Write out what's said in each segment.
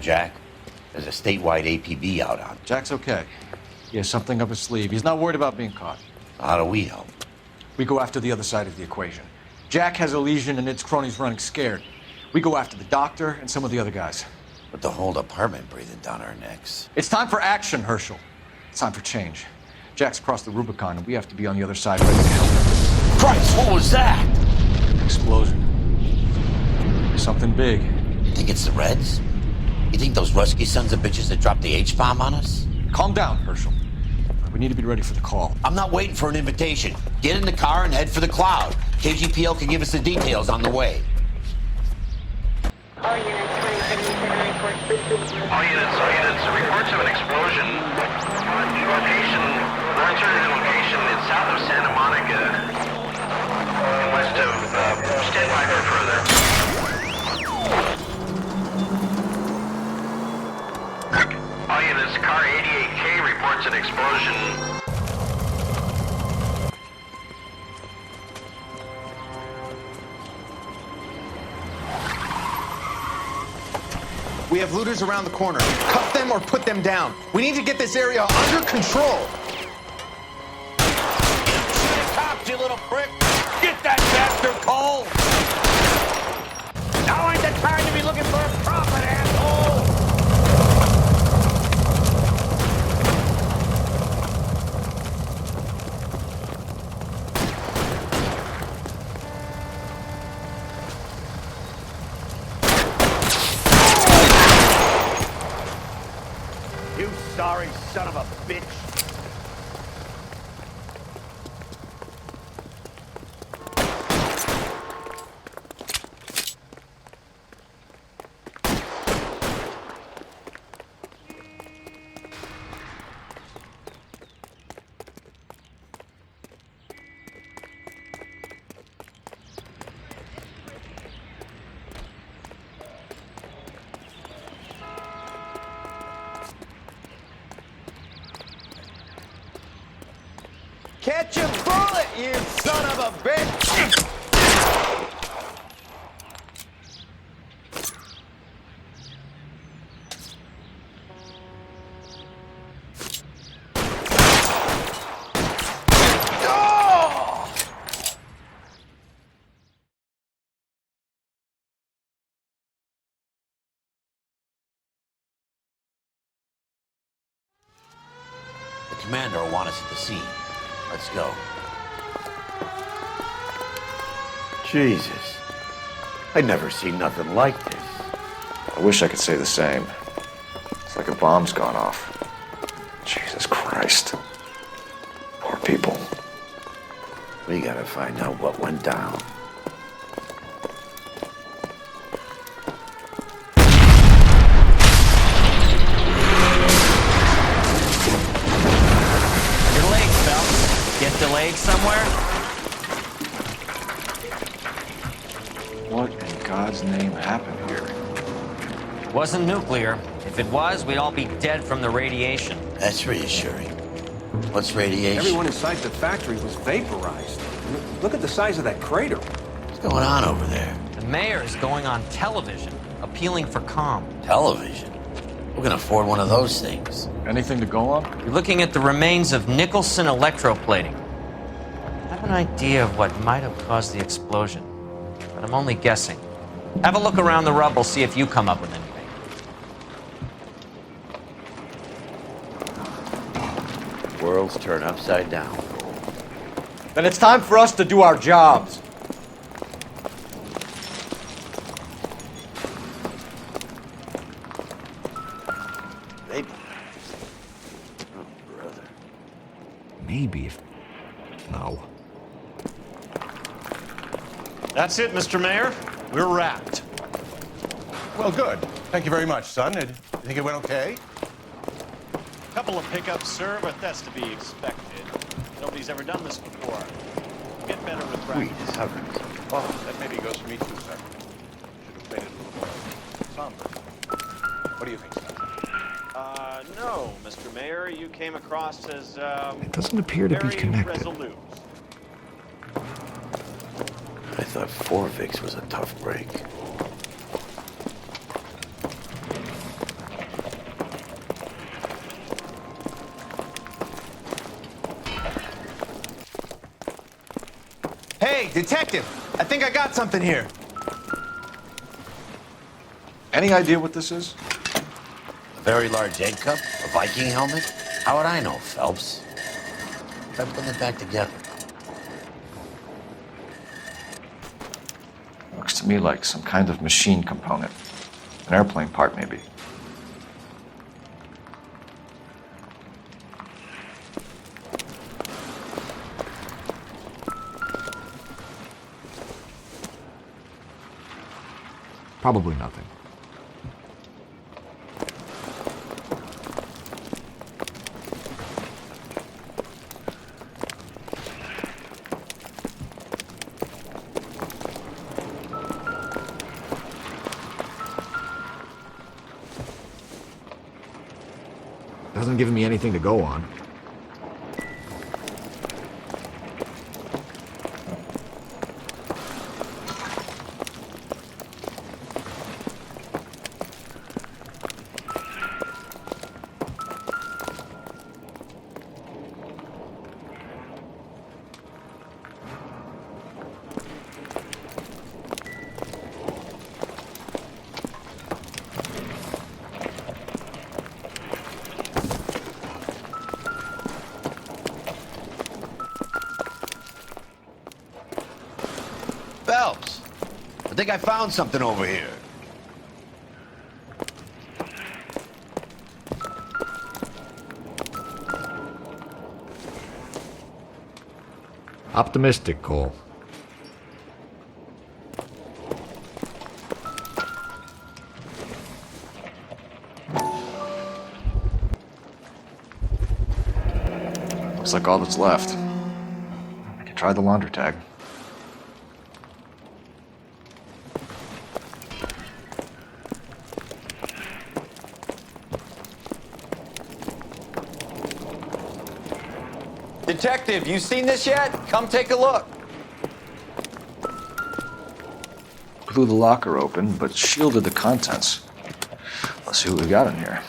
Jack? There's a statewide APB out on. Jack's okay. He has something up his sleeve. He's not worried about being caught. How do we help? We go after the other side of the equation. Jack has a lesion and its cronies running scared. We go after the doctor and some of the other guys. With the whole department breathing down our necks. It's time for action, Herschel. It's time for change. Jack's crossed the Rubicon and we have to be on the other side ready to help him. Christ, what was that? Explosion. Something big. You think it's the Reds? You think those Rusky sons of bitches that dropped the H-bomb on us? Calm down, Herschel. We need to be ready for the call. I'm not waiting for an invitation. Get in the car and head for the cloud. KGPL can give us the details on the way. All units, reports of an explosion. Alternative location is south of Santa Monica, and west of, stand by for further. All units, car 88K reports an explosion. We have looters around the corner. Cuff them or put them down. We need to get this area under control. Shoot a cop, you little prick! Get that bastard, Cole! Now ain't the time to be looking for a profit, asshole! You sorry son of a bitch. Catch a bullet, you son of a bitch! The commander will want us at the scene. Let's go. Jesus. I'd never seen nothing like this. I wish I could say the same. It's like a bomb's gone off. Jesus Christ. Poor people. We gotta find out what went down. Your legs, Phelps. Get delayed somewhere? What in God's name happened here? It wasn't nuclear. If it was, we'd all be dead from the radiation. That's reassuring. What's radiation? Everyone inside the factory was vaporized. Look at the size of that crater. What's going on over there? The mayor is going on television, appealing for calm. Television? Who can afford one of those things? Anything to go on? You're looking at the remains of Nicholson electroplating. I have an idea of what might have caused the explosion, but I'm only guessing. Have a look around the rubble, see if you come up with anything. Worlds turn upside down. Then it's time for us to do our jobs. Maybe. Oh, brother. Maybe if... No. That's it, Mr. Mayor. We're wrapped. Well, good. Thank you very much, son. You think it went okay? Couple of pickups, sir, but that's to be expected. Nobody's ever done this before. Get better with practice. Oh, that maybe goes for me too, sir. Should have played it a little more somber. What do you think, son? No, Mr. Mayor, you came across as, It doesn't appear to be very connected. resolute. I thought Forvix was a tough break. Hey, detective! I think I got something here. Any idea what this is? A very large egg cup? A Viking helmet? How would I know, Phelps? Try putting it back together. Looks to me like some kind of machine component. An airplane part, maybe. Probably nothing. Hasn't given me anything to go on. Phelps, I think I found something over here. Optimistic, Cole. Looks like all that's left. I can try the launder tag. Detective, you seen this yet? Come take a look. Blew the locker open, but shielded the contents. Let's see what we got in here.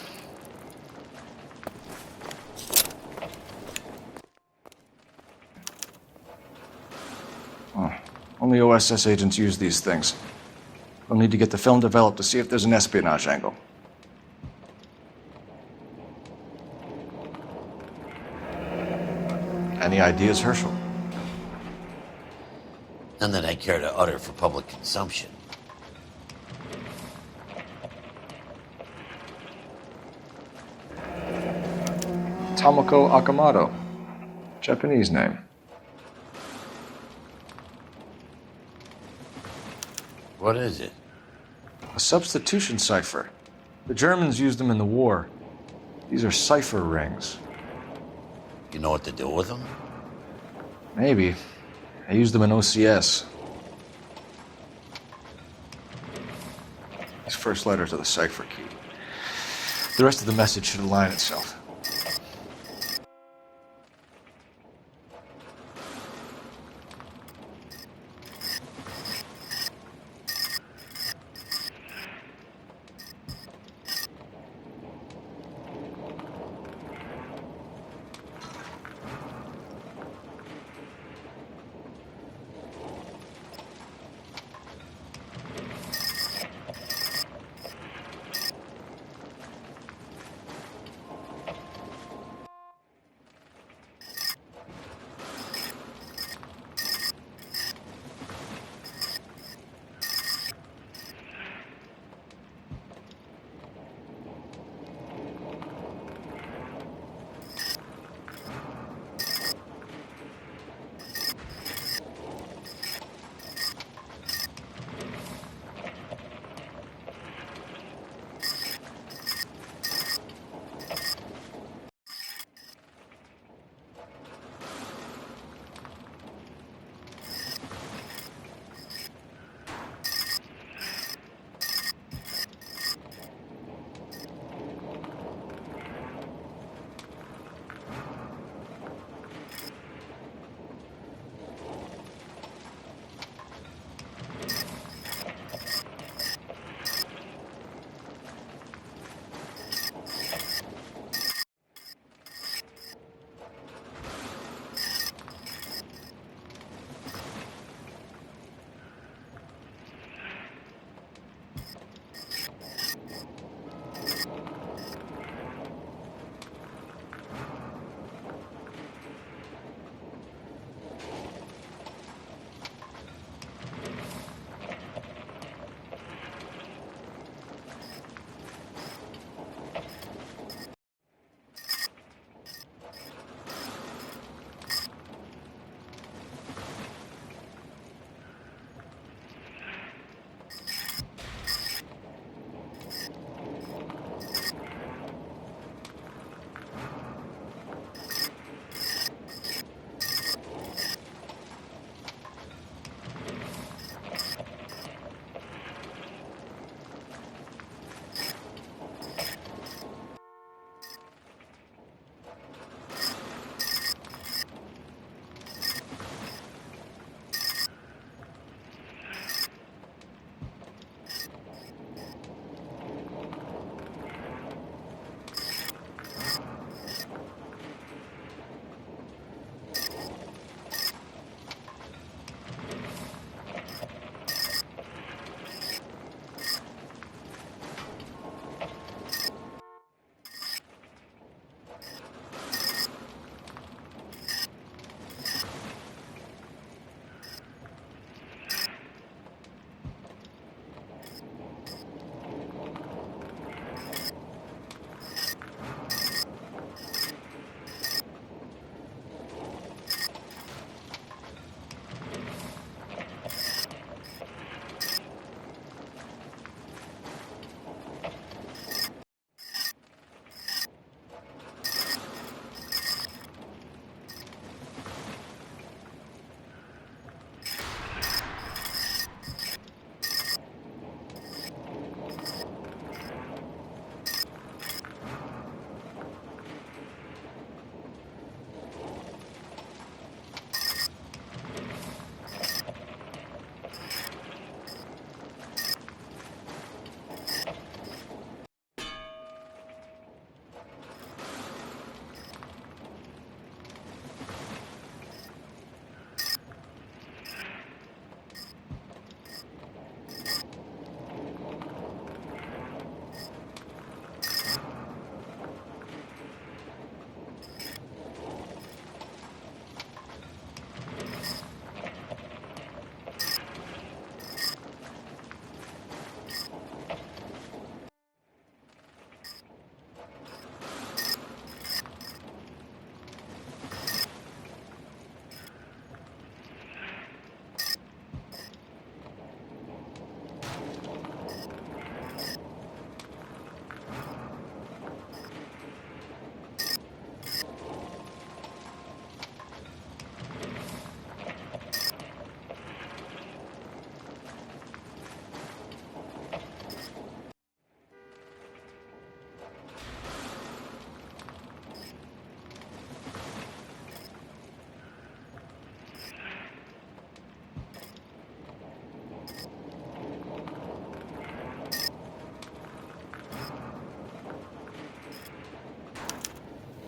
Oh, only OSS agents use these things. We'll need to get the film developed to see if there's an espionage angle. Any ideas, Herschel? None that I care to utter for public consumption. Tomoko Akamoto. Japanese name. What is it? A substitution cipher. The Germans used them in the war. These are cipher rings. You know what to do with them? Maybe. I used them in OCS. His first letter to the cipher key. The rest of the message should align itself.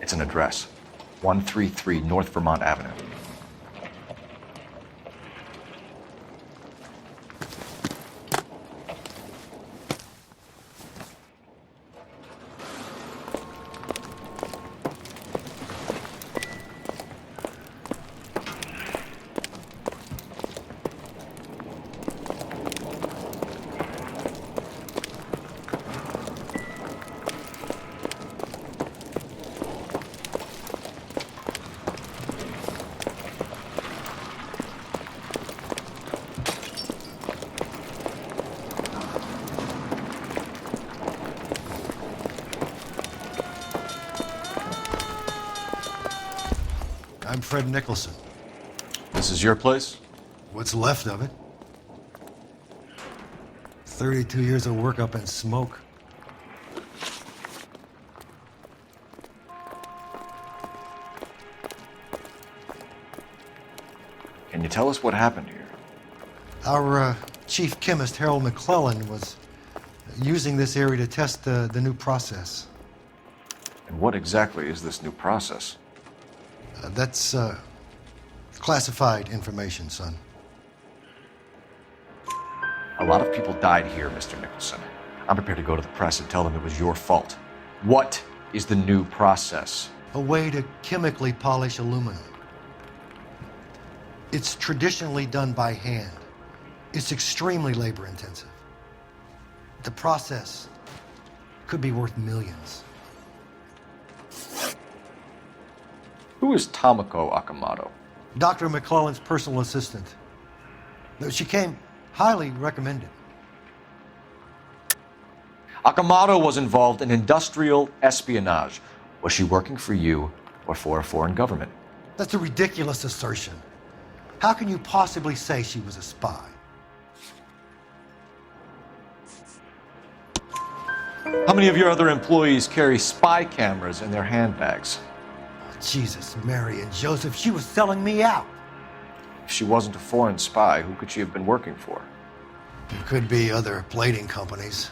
It's an address. 133 North Vermont Avenue. I'm Fred Nicholson. This is your place? What's left of it? 32 years of work up in smoke. Can you tell us what happened here? Our chief chemist, Harold McClellan, was using this area to test the new process. And what exactly is this new process? That's classified information, son. A lot of people died here, Mr. Nicholson. I'm prepared to go to the press and tell them it was your fault. What is the new process? A way to chemically polish aluminum. It's traditionally done by hand. It's extremely labor intensive. The process could be worth millions. Who is Tomoko Akamoto? Dr. McClellan's personal assistant. She came highly recommended. Akamoto was involved in industrial espionage. Was she working for you or for a foreign government? That's a ridiculous assertion. How can you possibly say she was a spy? How many of your other employees carry spy cameras in their handbags? Jesus, Mary, and Joseph, she was selling me out. If she wasn't a foreign spy, who could she have been working for? There could be other plating companies,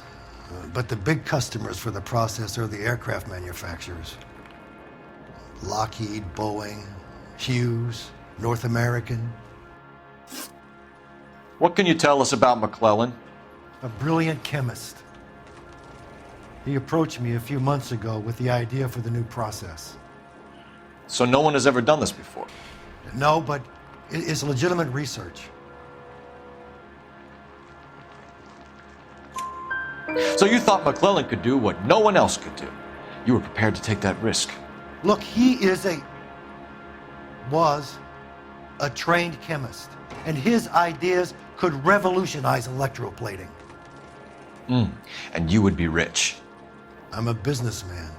but the big customers for the process are the aircraft manufacturers. Lockheed, Boeing, Hughes, North American. What can you tell us about McClellan? A brilliant chemist. He approached me a few months ago with the idea for the new process. So no one has ever done this before? No, but it's legitimate research. So you thought McClellan could do what no one else could do. You were prepared to take that risk. Look, he was a trained chemist, and his ideas could revolutionize electroplating. And you would be rich. I'm a businessman.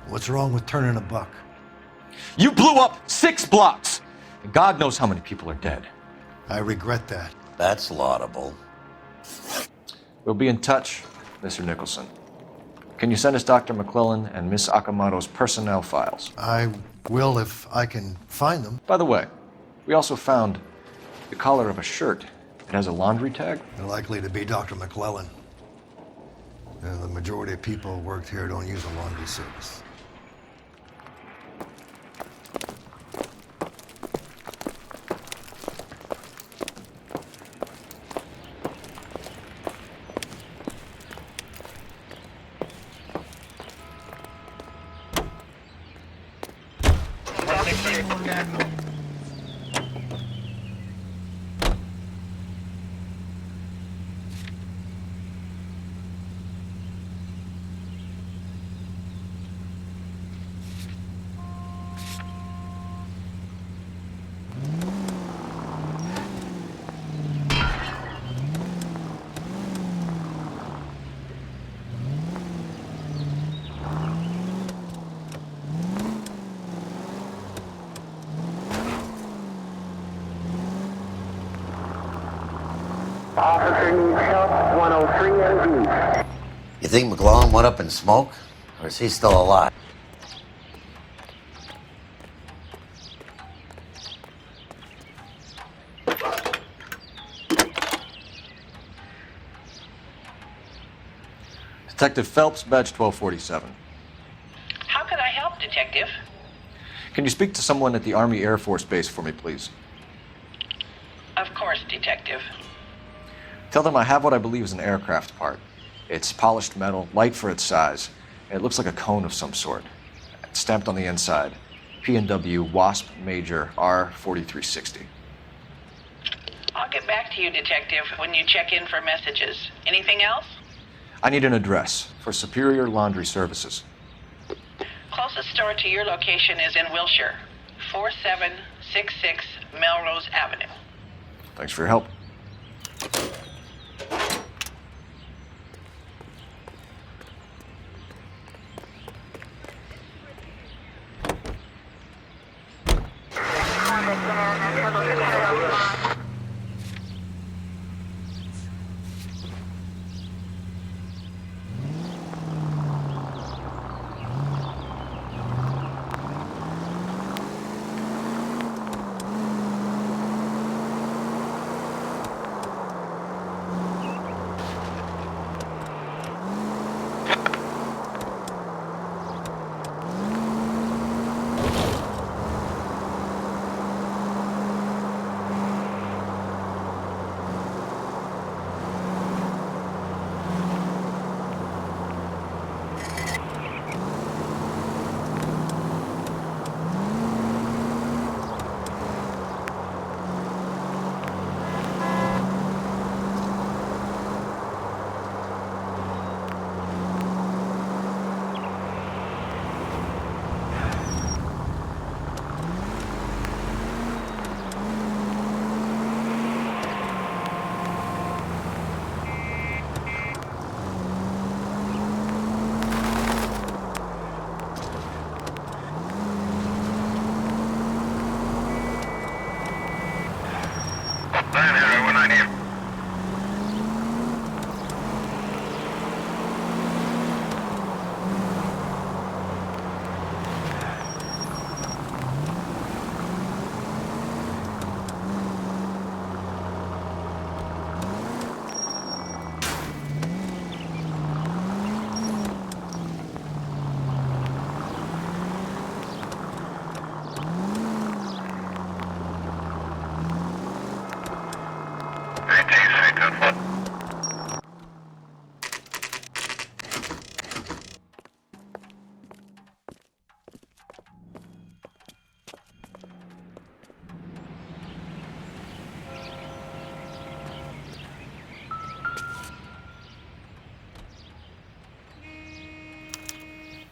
What's wrong with turning a buck? You blew up 6 blocks! And God knows how many people are dead. I regret that. That's laudable. We'll be in touch, Mr. Nicholson. Can you send us Dr. McClellan and Miss Akamoto's personnel files? I will if I can find them. By the way, we also found the collar of a shirt. It has a laundry tag. They're likely to be Dr. McClellan. The majority of people who worked here don't use a laundry service. Officer needs help, 103 NV. You think McClellan went up in smoke? Or is he still alive? Detective Phelps, badge 1247. How can I help, Detective? Detective. Can you speak to someone at the Army Air Force Base for me, please? Of course, Detective. Tell them I have what I believe is an aircraft part. It's polished metal, light for its size, and it looks like a cone of some sort. It's stamped on the inside. P&W Wasp Major R4360. I'll get back to you, Detective, when you check in for messages. Anything else? I need an address for Superior Laundry Services. Closest store to your location is in Wilshire, 4766 Melrose Avenue. Thanks for your help.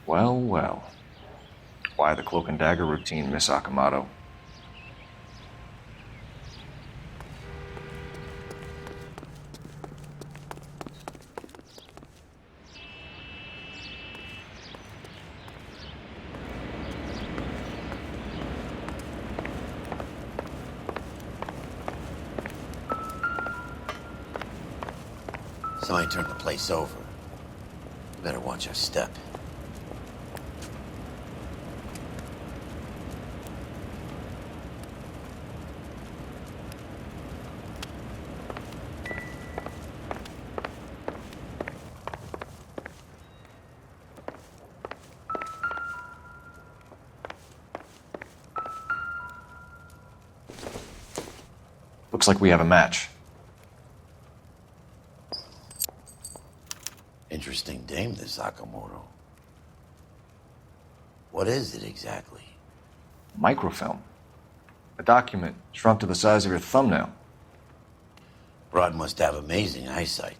Well, well. Why the cloak and dagger routine, Miss Akamoto? Somebody turned the place over. We better watch our step. Looks like we have a match. Interesting dame, this Akamoto. What is it exactly? Microfilm. A document shrunk to the size of your thumbnail. Broad must have amazing eyesight.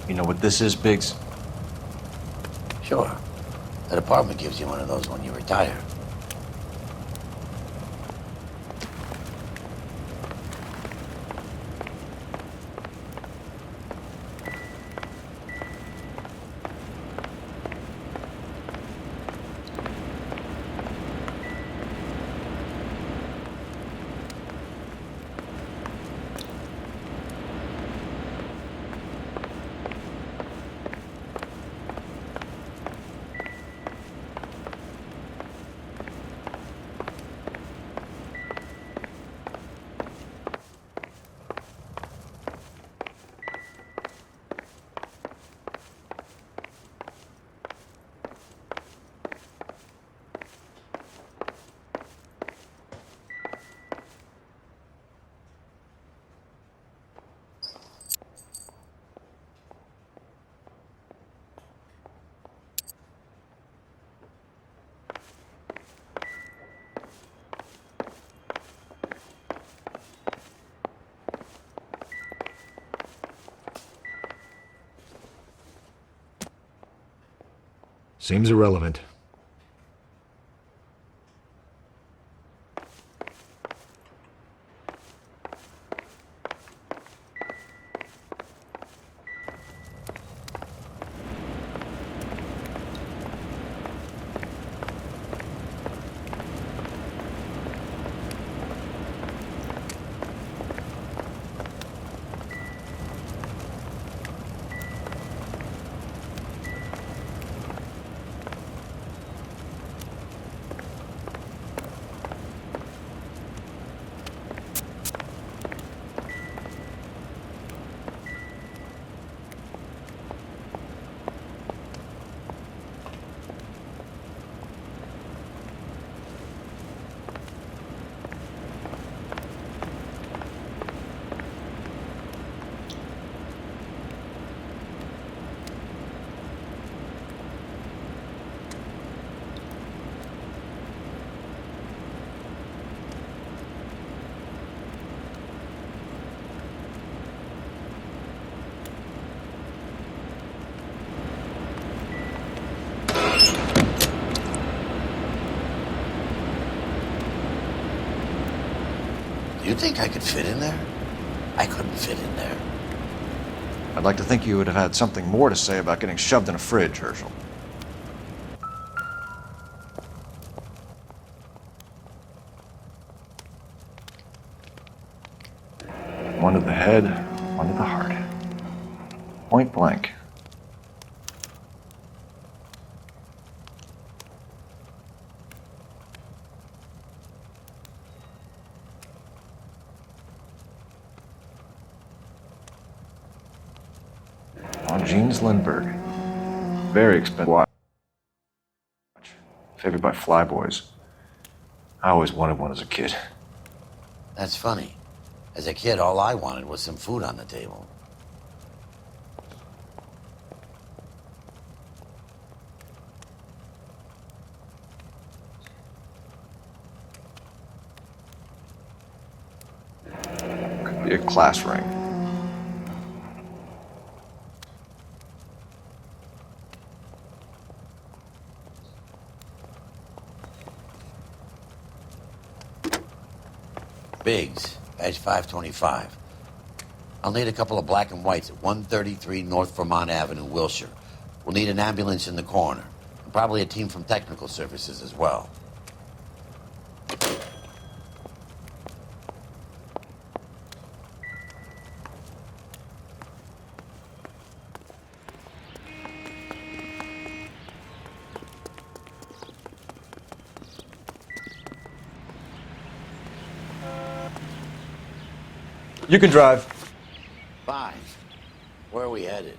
You know what this is, Biggs? Sure. The department gives you one of those when you retire. Seems irrelevant. You think I could fit in there? I couldn't fit in there. I'd like to think you would have had something more to say about getting shoved in a fridge, Herschel. One to the head, one to the heart. Point blank. On Jeans Lindbergh. Very expensive watch. Favored by flyboys. I always wanted one as a kid. That's funny. As a kid, all I wanted was some food on the table. Could be a class ring. Biggs, badge 525. I'll need a couple of black and whites at 133 North Vermont Avenue, Wilshire. We'll need an ambulance in the corner. And probably a team from technical services as well. You can drive. Fine. Where are we headed?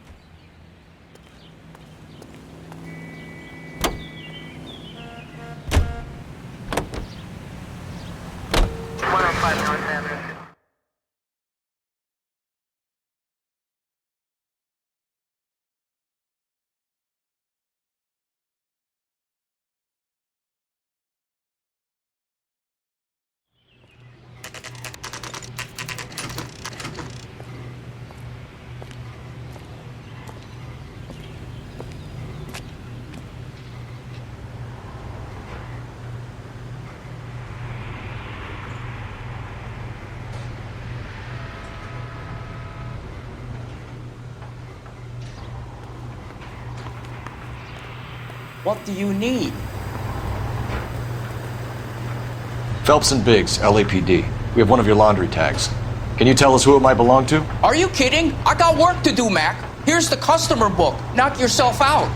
What do you need? Phelps and Biggs, LAPD. We have one of your laundry tags. Can you tell us who it might belong to? Are you kidding? I got work to do, Mac. Here's the customer book. Knock yourself out.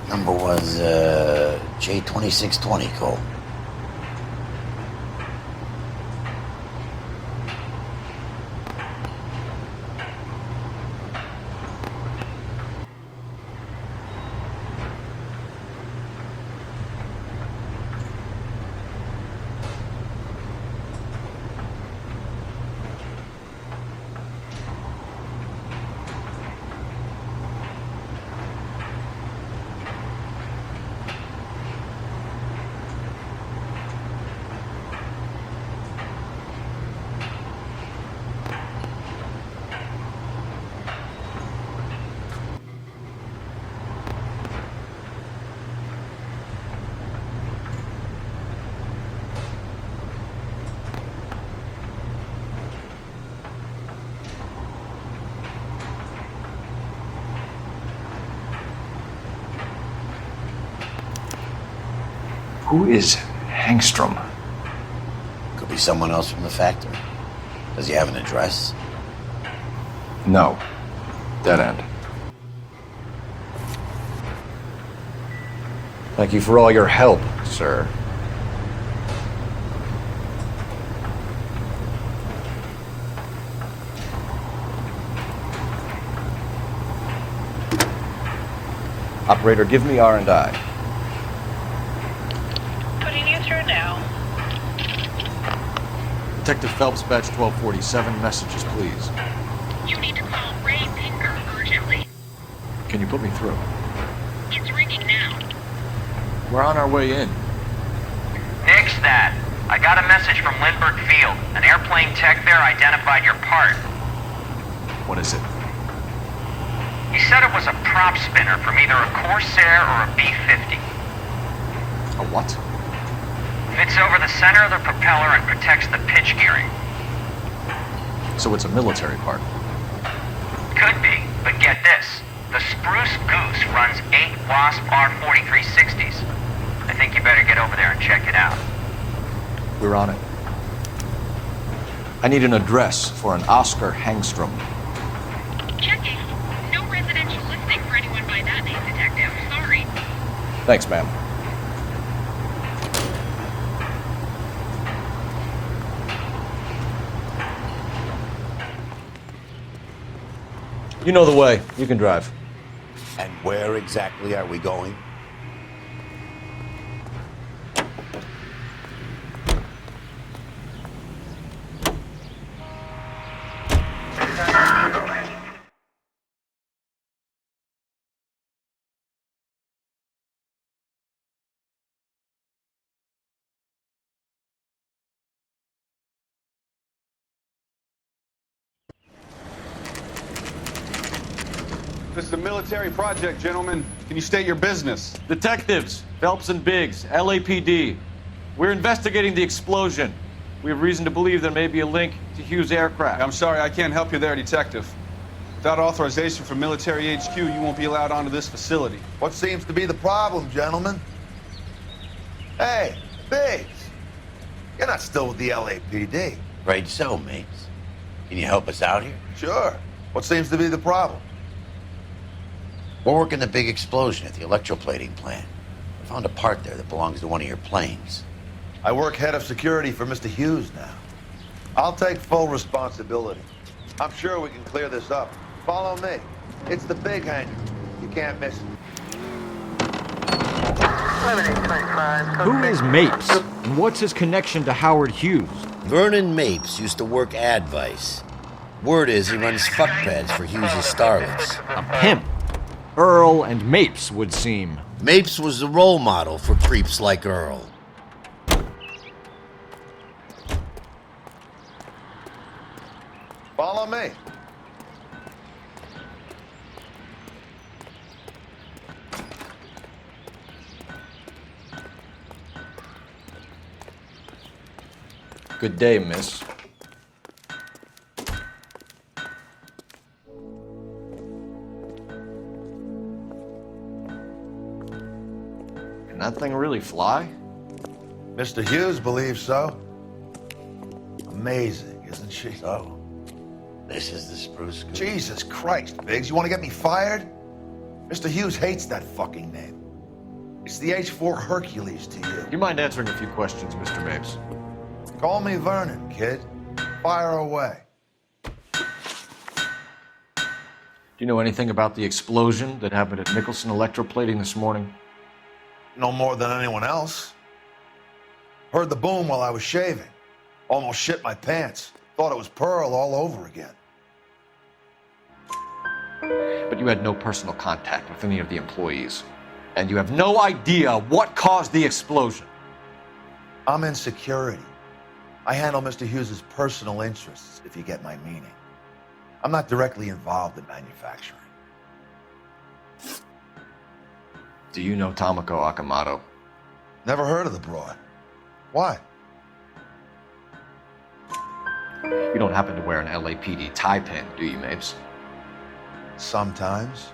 Number was, J2620, Cole. Who is Hangstrom? Could be someone else from the factory. Does he have an address? No. Dead end. Thank you for all your help, sir. Operator, give me R&I. Putting you through now. Detective Phelps, badge 1247, messages, please. You need to call Ray Pinker urgently. Can you put me through? It's ringing now. We're on our way in. Nix that. I got a message from Lindbergh Field. An airplane tech there identified your part. What is it? He said it was a prop spinner from either a Corsair or a B-50. A what? Fits over the center of the propeller and protects the pitch gearing. So it's a military part. Could be, but get this. The Spruce Goose runs 8 Wasp R-4360s. I think you better get over there and check it out. We're on it. I need an address for an Oscar Hangstrom. Checking. No residential listing for anyone by that name, Detective. Sorry. Thanks, ma'am. You know the way. You can drive. And where exactly are we going? This is a military project, gentlemen. Can you state your business? Detectives, Phelps and Biggs, LAPD. We're investigating the explosion. We have reason to believe there may be a link to Hughes' aircraft. I'm sorry, I can't help you there, Detective. Without authorization from military HQ, you won't be allowed onto this facility. What seems to be the problem, gentlemen? Hey, Biggs, you're not still with the LAPD. Right so, mates. Can you help us out here? Sure. What seems to be the problem? We're working the big explosion at the electroplating plant. I found a part there that belongs to one of your planes. I work head of security for Mr. Hughes now. I'll take full responsibility. I'm sure we can clear this up. Follow me. It's the big hangar. You can't miss it. Who is Mapes, and what's his connection to Howard Hughes? Vernon Mapes used to work Advice. Word is he runs fuck pads for Hughes' starlets. A pimp. Earl and Mapes would seem. Mapes was the role model for creeps like Earl. Follow me. Good day, miss. Can that thing really fly? Mr. Hughes believes so. Amazing, isn't she? So, this is the Spruce Goose. Jesus Christ, Biggs, you want to get me fired? Mr. Hughes hates that fucking name. It's the H-4 Hercules to you. Do you mind answering a few questions, Mr. Mapes? Call me Vernon, kid. Fire away. Do you know anything about the explosion that happened at Nicholson Electroplating this morning? No more than anyone else. Heard the boom while I was shaving. Almost shit my pants. Thought it was Pearl all over again. But you had no personal contact with any of the employees. And you have no idea what caused the explosion. I'm in security. I handle Mr. Hughes' personal interests, if you get my meaning. I'm not directly involved in manufacturing. Do you know Tomoko Akamoto? Never heard of the broad. Why? You don't happen to wear an LAPD tie pin, do you, Mapes? Sometimes.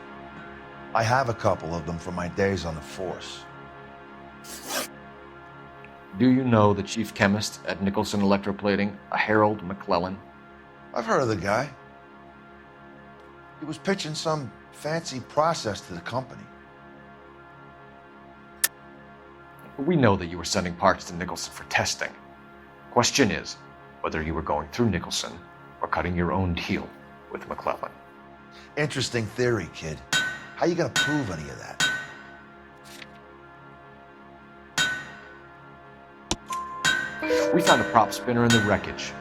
I have a couple of them from my days on the force. Do you know the chief chemist at Nicholson Electroplating, a Harold McClellan? I've heard of the guy. He was pitching some fancy process to the company. We know that you were sending parts to Nicholson for testing. Question is whether you were going through Nicholson or cutting your own deal with McClellan. Interesting theory, kid. How you gonna prove any of that? We found a prop spinner in the wreckage.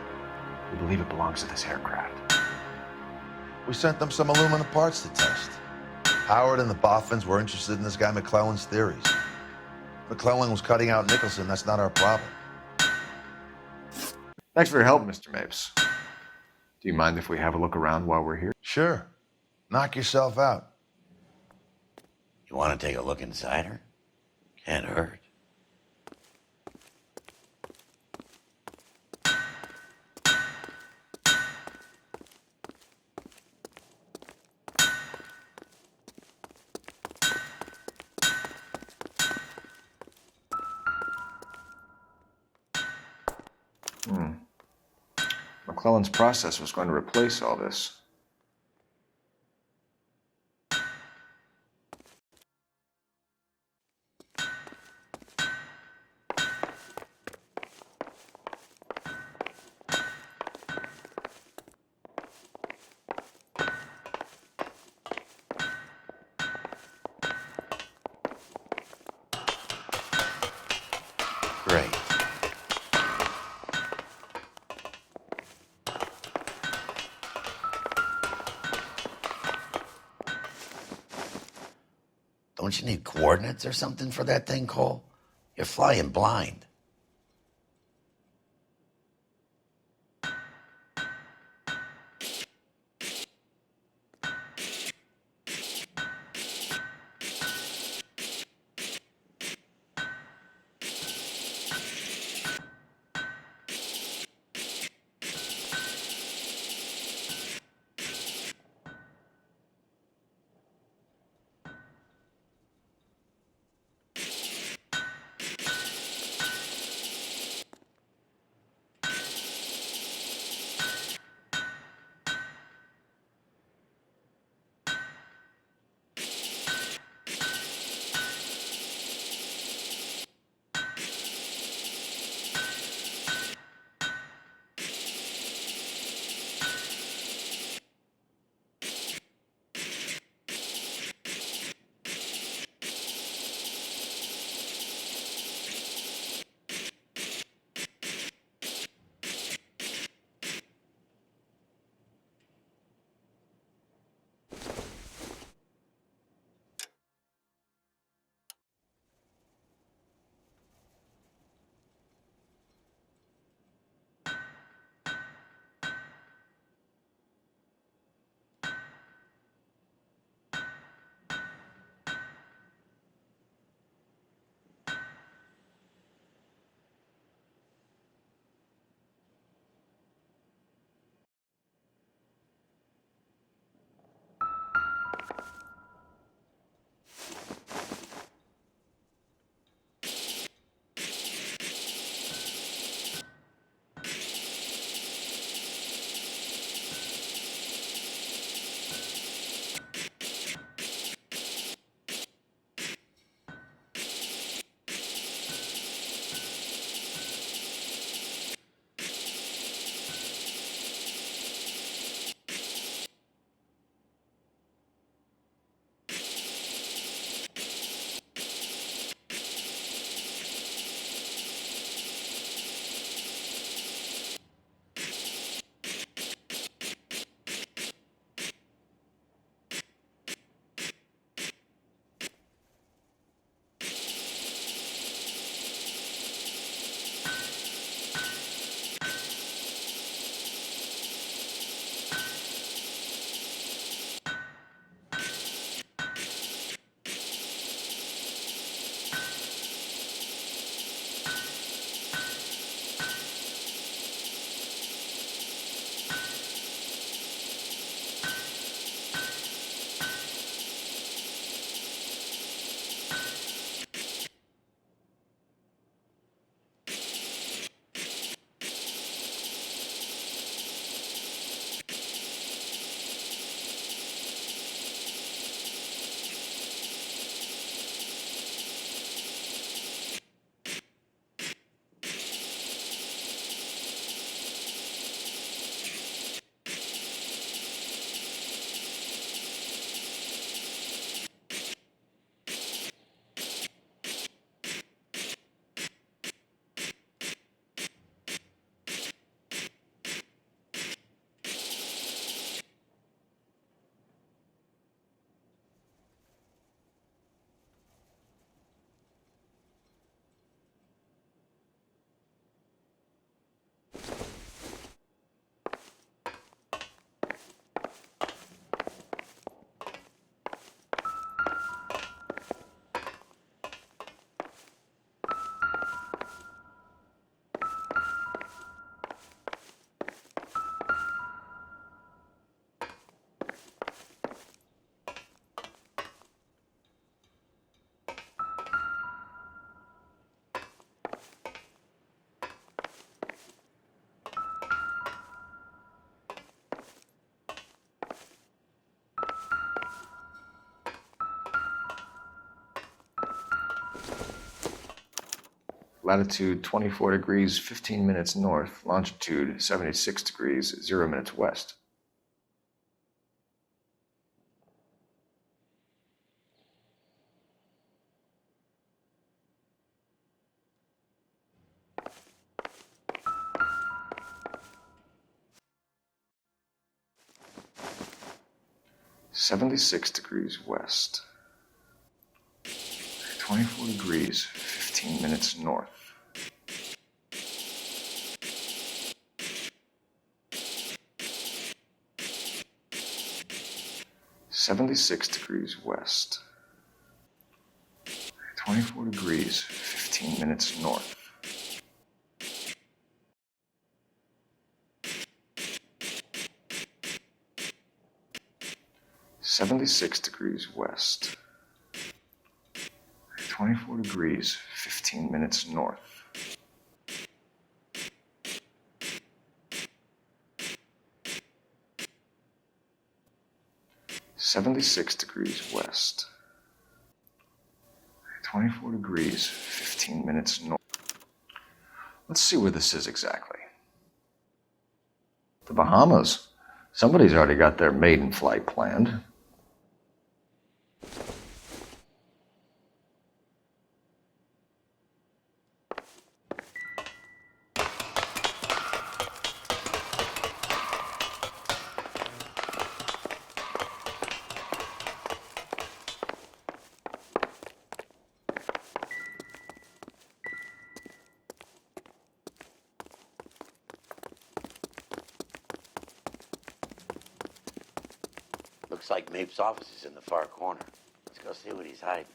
We believe it belongs to this aircraft. We sent them some aluminum parts to test. Howard and the Boffins were interested in this guy McClellan's theories. McClellan was cutting out Nicholson. That's not our problem. Thanks for your help, Mr. Mapes. Do you mind if we have a look around while we're here? Sure. Knock yourself out. You want to take a look inside her? Can't hurt. McClellan's process was going to replace all this. Great. Don't you need coordinates or something for that thing, Cole? You're flying blind. latitude 24 degrees, 15 minutes north, longitude 76 degrees, 0 minutes west. (76 degrees west). 24 degrees, 15 minutes north. (76 degrees west). 24 degrees, 15 minutes north. (76 degrees west). 24 degrees, 15 minutes north. 76 degrees west. 24 degrees, 15 minutes north. Let's see where this is exactly. The Bahamas. Somebody's already got their maiden flight planned. Looks like Mapes' office is in the far corner. Let's go see what he's hiding.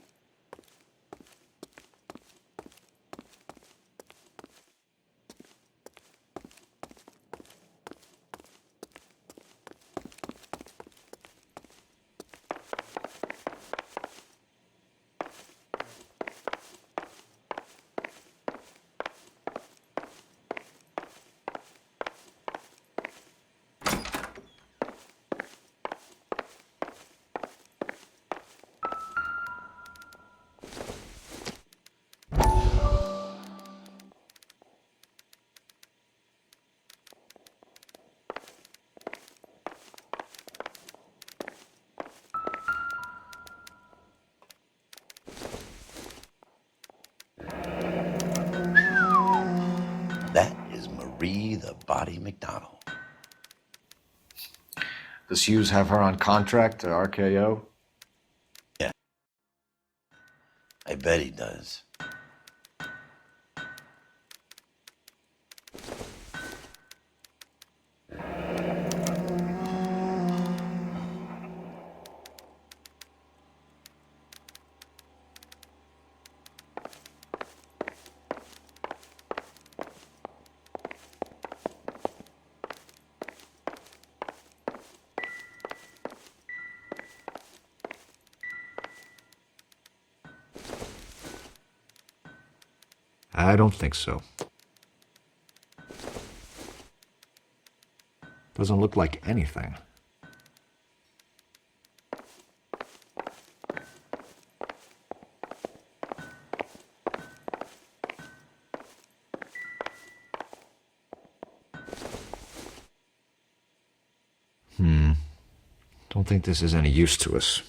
That is Marie the Body McDonald. Does Hughes have her on contract to RKO? Yeah. I bet he does. I don't think so. Doesn't look like anything. Don't think this is any use to us.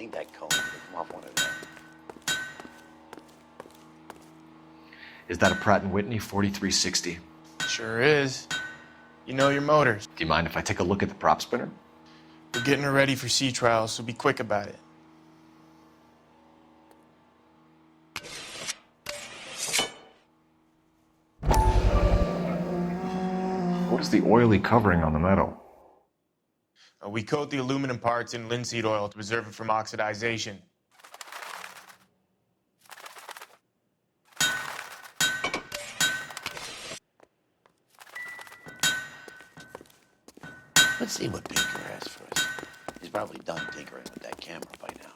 Ain't that cone? Come off one of them. Is that a Pratt & Whitney 4360? Sure is. You know your motors. Do you mind if I take a look at the prop spinner? We're getting her ready for sea trials, so be quick about it. What is the oily covering on the metal? We coat the aluminum parts in linseed oil to preserve it from oxidization. Let's see what Baker has for us. He's probably done tinkering with that camera by now.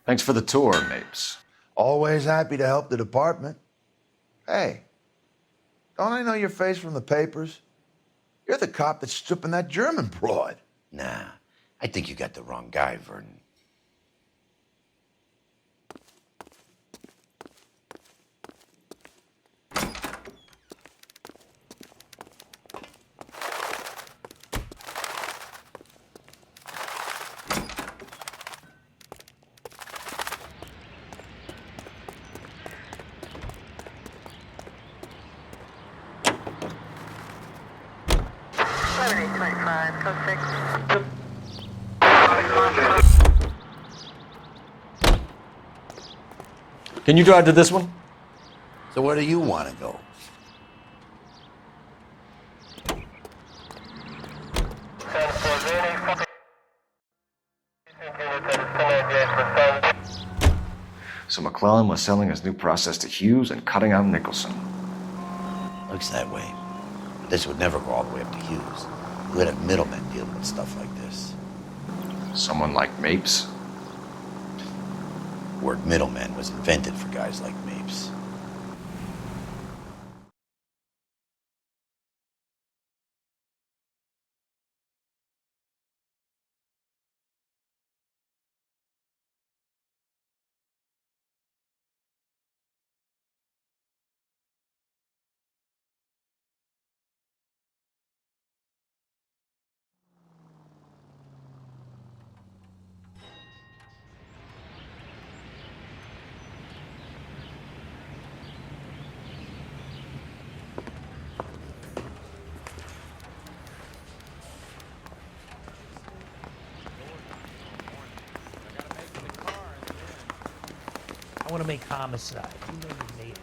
Thanks for the tour, Mapes. Always happy to help the department. Hey, don't I know your face from the papers? You're the cop that's stripping that German broad. Nah, I think you got the wrong guy, Vernon. Can you drive to this one? So where do you want to go? So McClellan was selling his new process to Hughes and cutting out Nicholson. Looks that way. But this would never go all the way up to Hughes. You would have middlemen dealing with stuff like this. Someone like Mapes? The word middleman was invented for guys like Mapes. I want to make homicide. You know you made it.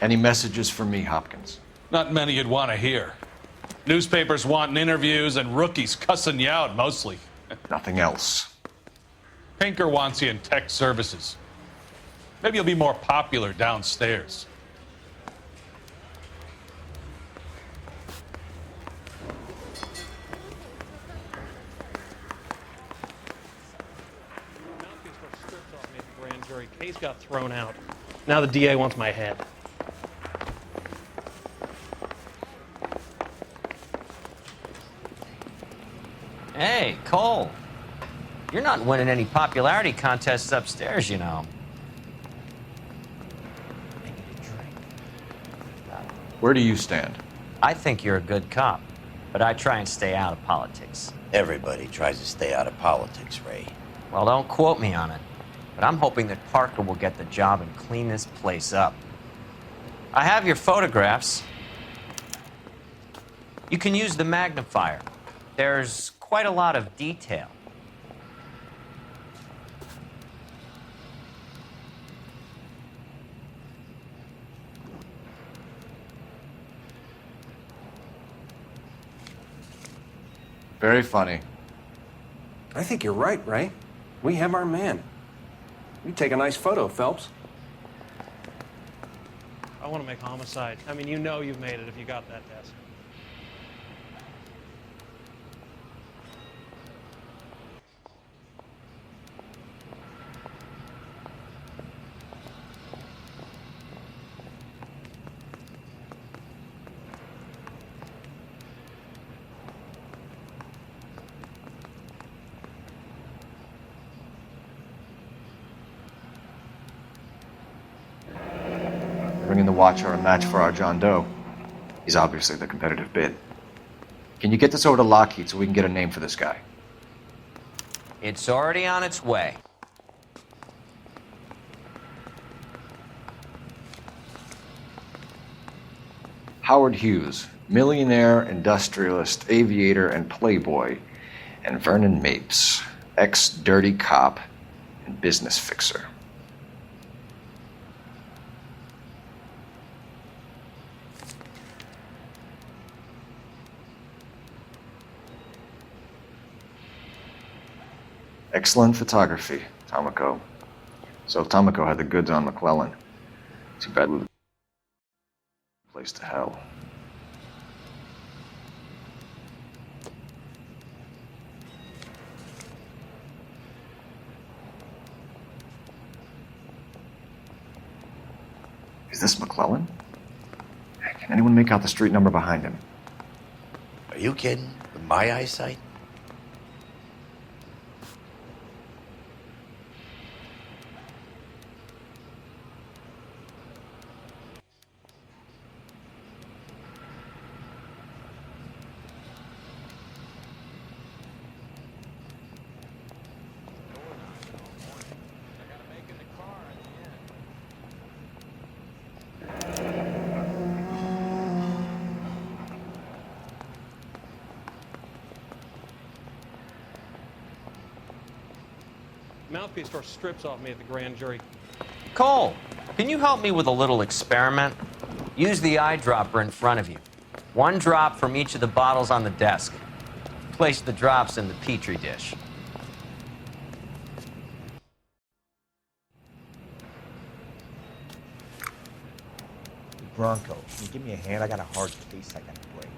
Any messages for me, Hopkins? Not many you'd want to hear. Newspapers wanting interviews and rookies cussing you out, mostly. Nothing else. Pinker wants you in tech services. Maybe you'll be more popular downstairs. Grand jury case got thrown out. Now the DA wants my head. Hey, Cole. You're not winning any popularity contests upstairs, you know. Where do you stand? I think you're a good cop, but I try and stay out of politics. Everybody tries to stay out of politics, Ray. Well, don't quote me on it, but I'm hoping that Parker will get the job and clean this place up. I have your photographs. You can use the magnifier. There's quite a lot of detail. Very funny. I think you're right, Ray. We have our man. You take a nice photo, Phelps. I want to make homicide. I mean, you know you've made it if you got that desk. bringing the Watcher a match for our John Doe. He's obviously the competitive bid. Can you get this over to Lockheed so we can get a name for this guy? It's already on its way. Howard Hughes, millionaire, industrialist, aviator, and playboy, and Vernon Mapes, ex-dirty cop and business fixer. Excellent photography, Tomoko. So Tomoko had the goods on McClellan. Too bad we place to hell. Is this McClellan? Can anyone make out the street number behind him? Are you kidding? With my eyesight? Mouthpiece store strips off me at the grand jury. Cole, can you help me with a little experiment? Use the eyedropper in front of you. One drop from each of the bottles on the desk. Place the drops in the Petri dish. Bronco, can you give me a hand? I got a hard case I gotta break.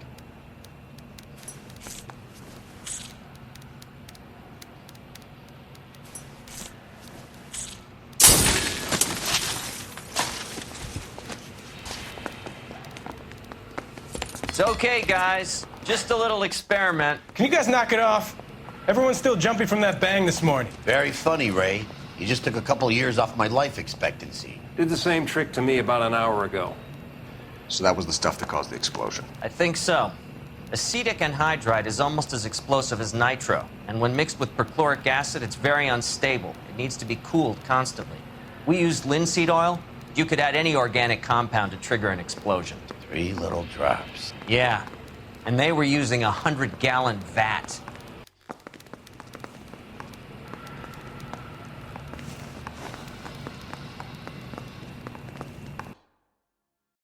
It's okay, guys. Just a little experiment. Can you guys knock it off? Everyone's still jumping from that bang this morning. Very funny, Ray. You just took a couple years off my life expectancy. Did the same trick to me about an hour ago. So that was the stuff that caused the explosion. I think so. Acetic anhydride is almost as explosive as nitro, and when mixed with perchloric acid, it's very unstable. It needs to be cooled constantly. We used linseed oil. You could add any organic compound to trigger an explosion. 3 little drops. Yeah, and they were using a 100-gallon vat.